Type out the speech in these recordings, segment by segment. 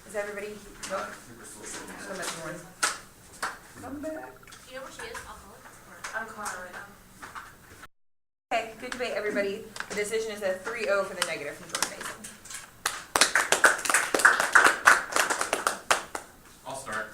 Is everybody? I think we're still sitting I'm missing one. Come back. Do you know where she is? I'll call her. I'm calling her right now. Okay, good debate, everybody. The decision is a 3-0 for the negative from Jordan Mason. I'll start.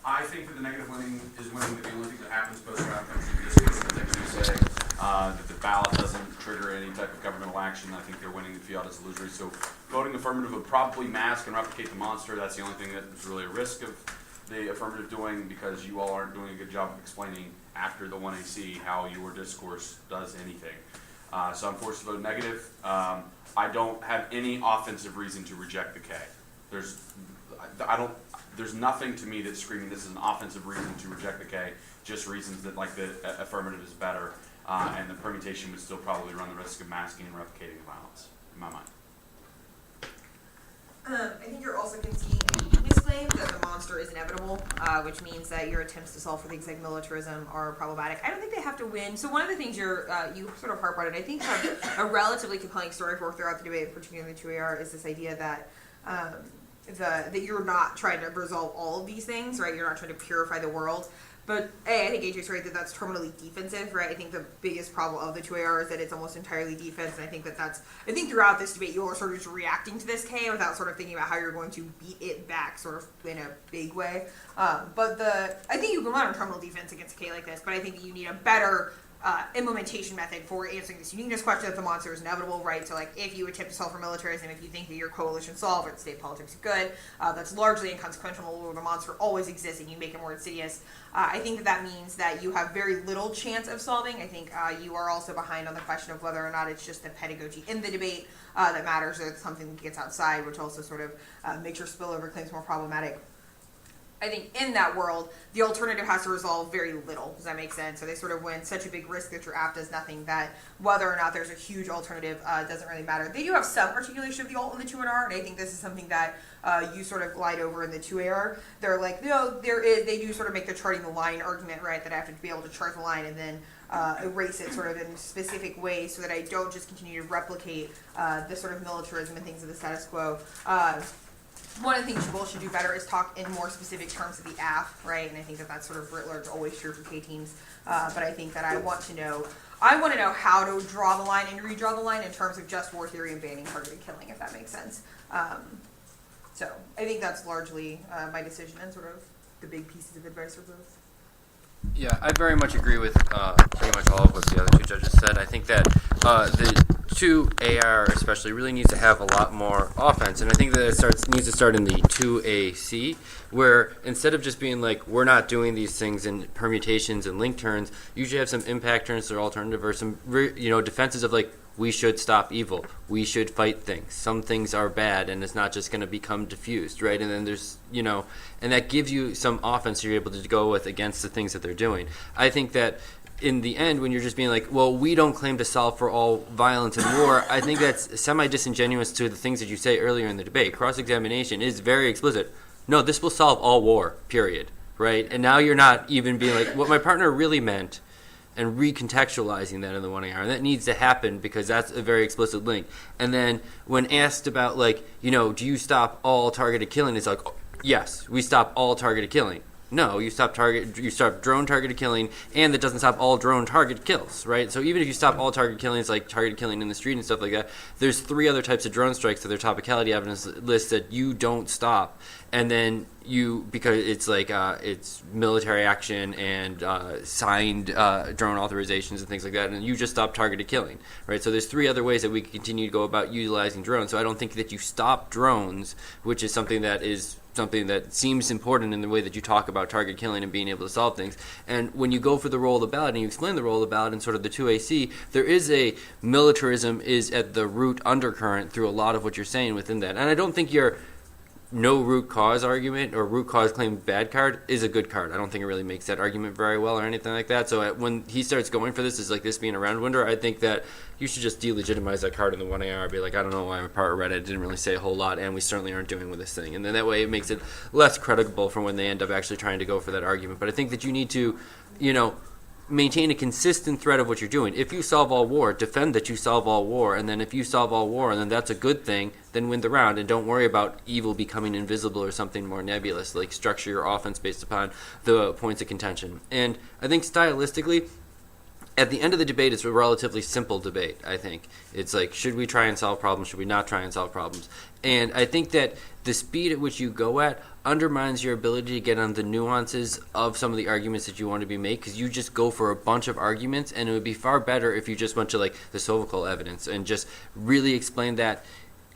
I think that the negative winning is winning, but the only thing that happens post-round comes from this case, the things you say, that the ballot doesn't trigger any type of governmental action. I think they're winning, the fiat is illusory. So voting affirmative would probably mask and replicate the monster. That's the only thing that is really a risk of the affirmative doing, because you all aren't doing a good job of explaining after the 1AC how your discourse does anything. So I'm forced to vote negative. I don't have any offensive reason to reject the K. There's nothing to me that's screaming this is an offensive reason to reject the K, just reasons that like the affirmative is better, and the permutation would still probably run the risk of masking and replicating the violence, in my mind. I think you're also conceding a weakness claim that the monster is inevitable, which means that your attempts to solve for things like militarism are problematic. I don't think they have to win. So one of the things you sort of harp on, and I think have a relatively compelling story for throughout the debate, particularly in the 2AR, is this idea that that you're not trying to resolve all of these things, right? You're not trying to purify the world. But I think AJ's right that that's terminally defensive, right? I think the biggest problem of the 2AR is that it's almost entirely defense, and I think I think throughout this debate you are sort of just reacting to this K without sort of thinking about how you're going to beat it back sort of in a big way. I think you can run a terminal defense against a K like this, but I think that you need a better implementation method for answering this uniqueness question that the monster is inevitable, right? So, like, if you attempt to solve for militarism, if you think that your coalition solve or state politics is good, that's largely inconsequential where the monster always exists and you make it more insidious. I think that means that you have very little chance of solving. I think you are also behind on the question of whether or not it's just the pedagogy in the debate that matters, or it's something that gets outside, which also sort of makes your spillover claims more problematic. I think in that world, the alternative has to resolve very little. Does that make sense? So they sort of win such a big risk that your app does nothing, that whether or not there's a huge alternative doesn't really matter. They do have some articulation of the alt in the 2AR, and I think this is something that you sort of glide over in the 2AR. They're like, no, they do sort of make the charting the line argument, right, that I have to be able to chart the line and then erase it sort of in specific ways so that I don't just continue to replicate the sort of militarism and things of the status quo. One of the things you both should do better is talk in more specific terms of the app, right? And I think that that's sort of writ large always true for K teams. But I think that I want to know how to draw the line and redraw the line in terms of just war theory and banning targeted killing, if that makes sense. So I think that's largely my decision and sort of the big pieces of advice for both. Yeah, I very much agree with pretty much all of what the other two judges said. I think that the 2AR especially really needs to have a lot more offense, and I think that it needs to start in the 2AC, where instead of just being like, we're not doing these things in permutations and link turns, you should have some impact turns that are alternative, or some defenses of like, we should stop evil. We should fight things. Some things are bad, and it's not just going to become diffused, right? And then there's, and that gives you some offense you're able to go with against the things that they're doing. I think that in the end, when you're just being like, well, we don't claim to solve for all violence and war, I think that's semi-disingenuous to the things that you say earlier in the debate. Cross-examination is very explicit. No, this will solve all war, period, right? And now you're not even being like, what my partner really meant, and recontextualizing that in the 1AR. And that needs to happen because that's a very explicit link. And then when asked about, like, do you stop all targeted killing, it's like, oh, yes, we stop all targeted killing. No, you stop drone targeted killing, and that doesn't stop all drone targeted kills, right? So even if you stop all targeted killings, like targeted killing in the street and stuff like that, there's 3 other types of drone strikes that their topicality evidence lists that you don't stop, and then because it's like it's military action and signed drone authorizations and things like that, and you just stop targeted killing, right? So there's 3 other ways that we can continue to go about utilizing drones. So I don't think that you stop drones, which is something that seems important in the way that you talk about target killing and being able to solve things. And when you go for the role of the ballot and you explain the role of the ballot in sort of the 2AC, there is a militarism is at the root undercurrent through a lot of what you're saying within that. And I don't think your no root cause argument or root cause claim bad card is a good card. I don't think it really makes that argument very well or anything like that. So when he starts going for this as like this being a round winner, I think that you should just delegitimize that card in the 1AR, be like, I don't know why my part read it, didn't really say a whole lot, and we certainly aren't doing with this thing. And then that way it makes it less credible for when they end up actually trying to go for that argument. But I think that you need to, maintain a consistent thread of what you're doing. If you solve all war, defend that you solve all war, and then if you solve all war and then that's a good thing, then win the round, and don't worry about evil becoming invisible or something more nebulous. Like, structure your offense based upon the points of contention. And I think stylistically, at the end of the debate, it's a relatively simple debate, I think. It's like, should we try and solve problems? Should we not try and solve problems? And I think that the speed at which you go at undermines your ability to get on the nuances of some of the arguments that you want to be made, because you just go for a bunch of arguments, and it would be far better if you just went to, like, the Sovacool evidence and just really explain that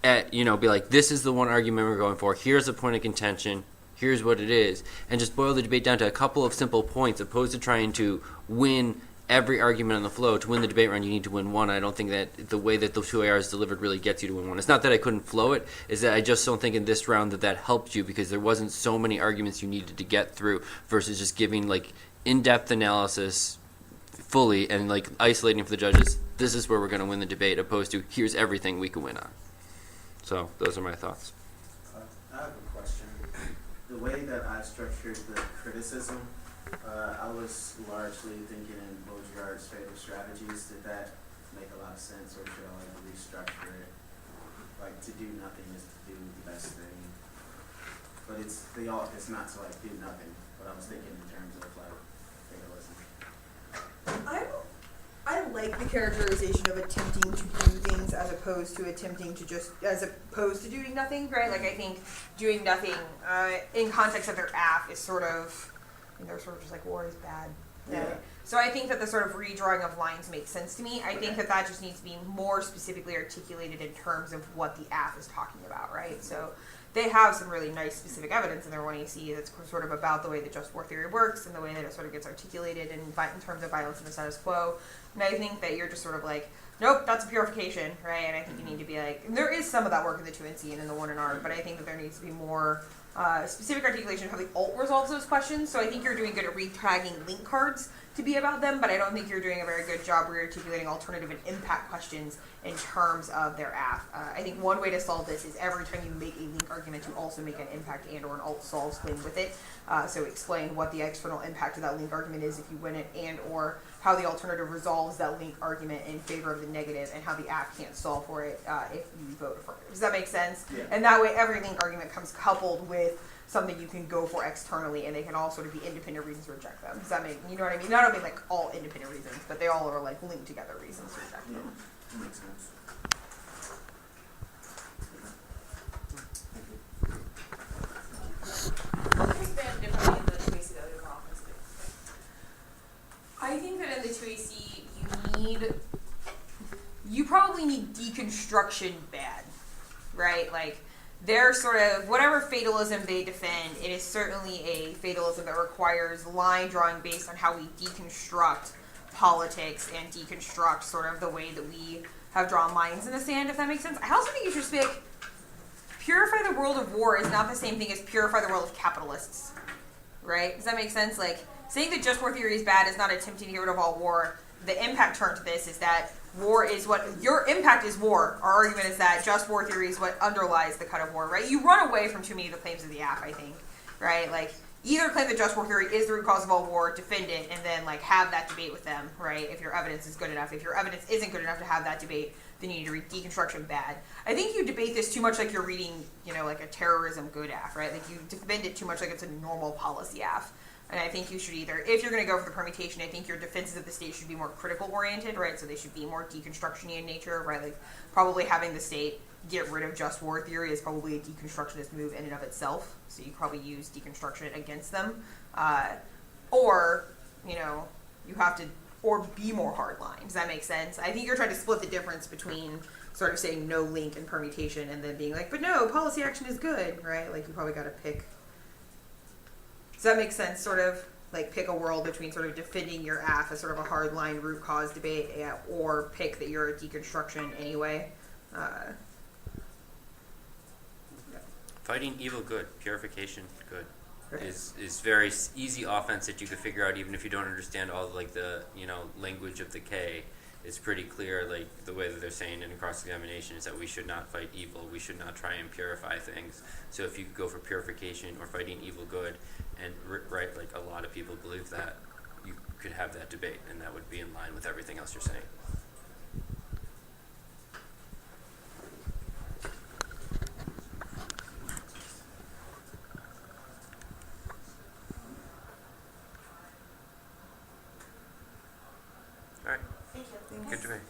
at, be like, this is the one argument we're going for, here's a point of contention, here's what it is, and just boil the debate down to a couple of simple points, opposed to trying to win every argument on the flow. To win the debate round, you need to win one. I don't think that the way that the 2 ARs delivered really gets you to win one. It's not that I couldn't flow it, is that I just don't think in this round that helped you, because there wasn't so many arguments you needed to get through versus just giving, like, in-depth analysis fully and, like, isolating for the judges, this is where we're going to win the debate, opposed to here's everything we can win on. So those are my thoughts. I have a question. The way that I structured the criticism, I was largely thinking in Baudrillard's fatal strategies. Did that make a lot of sense, or should I restructure it? Like, to do nothing is to do the best thing, but it's not to, like, do nothing. But I was thinking in terms of, like, fatalism. I like the characterization of attempting to do things as opposed to doing nothing, right? Like, I think doing nothing in context of their app is sort of, they're sort of just like, war is bad. Right? Yeah. So I think that the sort of redrawing of lines makes sense to me. I think that just needs to be more specifically articulated in terms of what the app is talking about, right? So they have some really nice specific evidence in their 1AC that's sort of about the way that just war theory works and the way that it sort of gets articulated in terms of violence and the status quo. And I think that you're just sort of like, nope, that's a purification, right? And I think you need to be like, there is some of that work in the 2NC and in the 1NR, but I think that there needs to be more specific articulation of how the alt resolves those questions. So I think you're doing good at re-tagging link cards to be about them, but I don't think you're doing a very good job re-articulating alternative and impact questions in terms of their app. I think one way to solve this is every time you make a link argument, you also make an impact and or an alt solves thing with it. So explain what the external impact of that link argument is if you win it, and or how the alternative resolves that link argument in favor of the negative, and how the app can't solve for it if you vote affirmative. Does that make sense? Yeah. And that way every link argument comes coupled with something you can go for externally, and they can all sort of be independent reasons to reject them. Does that make, you know what I mean? I don't mean like all independent reasons, but they all are like linked together reasons to reject them. That makes sense. What has been differently in the 2AC that we were offensive? I think that in the 2AC you probably need deconstruction bad, right? Like, they're sort of, whatever fatalism they defend, it is certainly a fatalism that requires line drawing based on how we deconstruct politics and deconstruct sort of the way that we have drawn lines in the sand, if that makes sense. I also think you should speak, purify the world of war is not the same thing as purify the world of capitalists, right? Does that make sense? Like, saying that just war theory is bad is not attempting to get rid of all war. The impact turn to this is that war is what, your impact is war. Our argument is that just war theory is what underlies the cut of war, right? You run away from too many of the claims of the app, I think, right? Like, either claim that just war theory is the root cause of all war, defend it, and then, like, have that debate with them, right? If your evidence is good enough. If your evidence isn't good enough to have that debate, then you need to read deconstruction bad. I think you debate this too much like you're reading, like a terrorism good app, right? Like, you defend it too much like it's a normal policy app. And I think you should either, if you're going to go for the permutation, I think your defenses of the state should be more critical oriented, right? So they should be more deconstruction-y in nature, right? Like, probably having the state get rid of just war theory is probably a deconstructionist move in and of itself. So you probably use deconstruction against them. Or you have to, or be more hardline. Does that make sense? I think you're trying to split the difference between sort of saying no link and permutation and then being like, but no, policy action is good, right? Like, you probably got to pick. Does that make sense? Sort of like pick a world between sort of defending your AF as sort of a hardline root cause debate, or pick that you're a deconstruction anyway. Fighting evil good, purification good, Right. is very easy offense that you could figure out even if you don't understand all like the language of the K. It's pretty clear, like the way that they're saying in cross-examination is that we should not fight evil, we should not try and purify things. So if you go for purification or fighting evil good, and right, like a lot of people believe that, you could have that debate, and that would be in line with everything else you're saying. All right, Thank you. good debate.